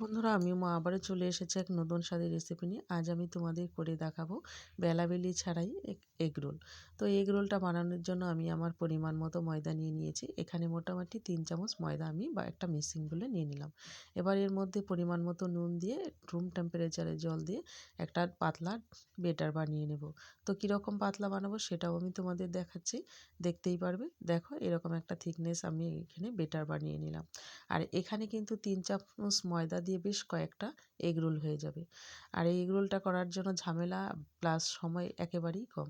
বন্ধুরা, আমি মা আবারও চলে এসেছি এক নতুন স্বাদের রেসিপি নিয়ে। আজ আমি তোমাদের করে দেখাবো বেলাবেলি ছাড়াই এগ রোল। তো এগ রোলটা বানানোর জন্য আমি আমার পরিমাণ মতো ময়দা নিয়ে নিয়েছি। এখানে মোটামুটি 3 চামচ ময়দা আমি বা একটা মিক্সিং বলে নিয়ে নিলাম। এবার এর মধ্যে পরিমাণ মতো নুন দিয়ে রুম টেম্পারেচারে জল দিয়ে একটা পাতলা বেটার বানিয়ে নেব। তো কীরকম পাতলা বানাবো সেটাও আমি তোমাদের দেখাচ্ছি, দেখতেই পারবে। দেখো, এরকম একটা থিকনেস আমি এখানে বেটার বানিয়ে নিলাম। আর এখানে কিন্তু 3 চামচ ময়দা দিয়ে বেশ কয়েকটা এগ রোল হয়ে যাবে। আর এই এগ রোলটা করার জন্য ঝামেলা প্লাস সময় একেবারেই কম।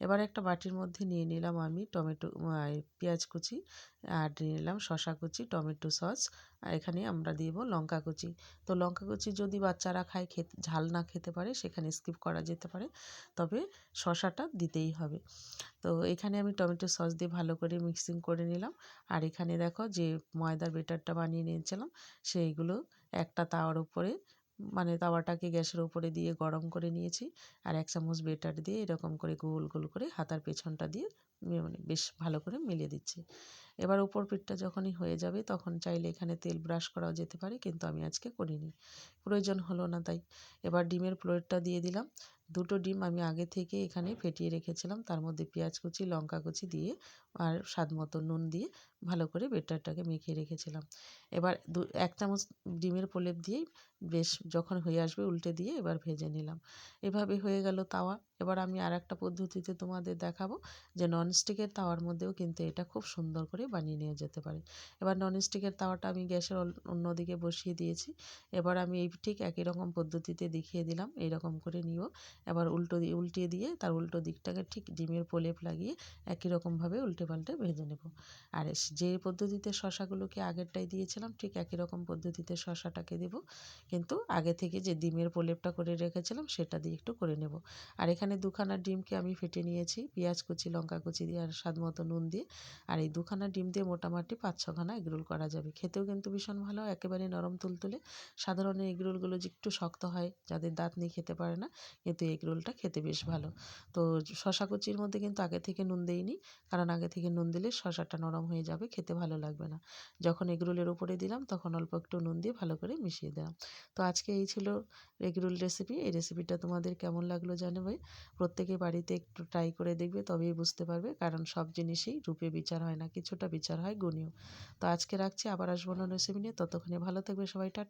এবার একটা বাটির মধ্যে নিয়ে নিলাম আমি পেঁয়াজ কুচি, আর নিয়ে নিলাম শসা কুচি, টমেটো সস, আর এখানে আমরা দিব লঙ্কা কুচি। তো লঙ্কা কুচি যদি বাচ্চারা খায়, ঝাল না খেতে পারে, সেখানে স্কিপ করা যেতে পারে, তবে শসাটা দিতেই হবে। তো এখানে আমি টমেটো সস দিয়ে ভালো করে মিক্সিং করে নিলাম। আর এখানে দেখো, যে ময়দার বেটারটা বানিয়ে নিয়েছিলাম সেইগুলো একটা তাওয়ার উপরে, মানে তাওয়াটাকে গ্যাসের উপরে দিয়ে গরম করে নিয়েছি। আর 1 চামচ বেটার দিয়ে এরকম করে গোল গোল করে হাতার পেছনটা দিয়ে মানে বেশ ভালো করে মিলিয়ে দিচ্ছি। এবার উপর পিঠটা যখনই হয়ে যাবে তখন চাইলে এখানে তেল ব্রাশ করাও যেতে পারে, কিন্তু আমি আজকে করিনি, প্রয়োজন হলো না তাই। এবার ডিমের প্লেটটা দিয়ে দিলাম। 2টো ডিম আমি আগে থেকে এখানে ফেটিয়ে রেখেছিলাম, তার মধ্যে পেঁয়াজ কুচি, লঙ্কা কুচি দিয়ে আর স্বাদ মতো নুন দিয়ে ভালো করে বেটারটাকে মেখে রেখেছিলাম। এবার 1 চামচ ডিমের প্রলেপ দিয়েই বেশ যখন হয়ে আসবে উল্টে দিয়ে এবার ভেজে নিলাম। এভাবে হয়ে গেল তাওয়া। এবার আমি আরেকটা পদ্ধতিতে তোমাদের দেখাবো, যে ননস্টিকের তাওয়ার মধ্যেও কিন্তু এটা খুব সুন্দর করে বানিয়ে নেওয়া যেতে পারে। এবার ননস্টিকের তাওয়াটা আমি গ্যাসের অন্যদিকে বসিয়ে দিয়েছি। এবার আমি এই ঠিক একই রকম পদ্ধতিতে দেখিয়ে দিলাম, এইরকম করে নিও। এবার উল্টিয়ে দিয়ে তার উল্টো দিকটাকে ঠিক ডিমের প্রলেপ লাগিয়ে একই রকমভাবে উল্টে পাল্টে ভেজে নেব। আর যে পদ্ধতিতে শসাগুলোকে আগেরটাই দিয়েছিলাম, ঠিক একই রকম পদ্ধতিতে শসাটাকে দেব, কিন্তু আগে থেকে যে ডিমের প্রলেপটা করে রেখেছিলাম সেটা দিয়ে একটু করে নেব। আর এখানে 2খানা ডিমকে আমি ফেটে নিয়েছি পেঁয়াজ কুচি, লঙ্কা কুচি দিয়ে আর স্বাদ মতো নুন দিয়ে। আর এই 2খানা ডিম দিয়ে মোটামুটি 5-6খানা এগরোল করা যাবে। খেতেও কিন্তু ভীষণ ভালো, একেবারে নরম তুলতুলে। সাধারণ এগরোলগুলো যে একটু শক্ত হয়, যাদের দাঁত নেই খেতে পারে না, কিন্তু এগরোলটা খেতে বেশ ভালো। তো শসা কুচির মধ্যে কিন্তু আগে থেকে নুন দেইনি, কারণ আগে থেকে নুন দিলে শসাটা নরম হয়ে যাবে, খেতে ভালো লাগবে না। যখন এগরোলের উপরে দিলাম তখন অল্প একটু নুন দিয়ে ভালো করে মিশিয়ে দিলাম। তো আজকে এই ছিল এগরোল রেসিপি। এই রেসিপিটা তোমাদের কেমন লাগলো জানাবে। প্রত্যেকে বাড়িতে একটু ট্রাই করে দেখবে, তবেই বুঝতে পারবে, কারণ সব জিনিসই রূপে বিচার হয় না, কিছুটা বিচার হয় গুণেও। তো আজকে রাখছি, আবার আসবো অন্য রেসিপি নিয়ে। ততক্ষণে ভালো থাকবে সবাই, টাটা।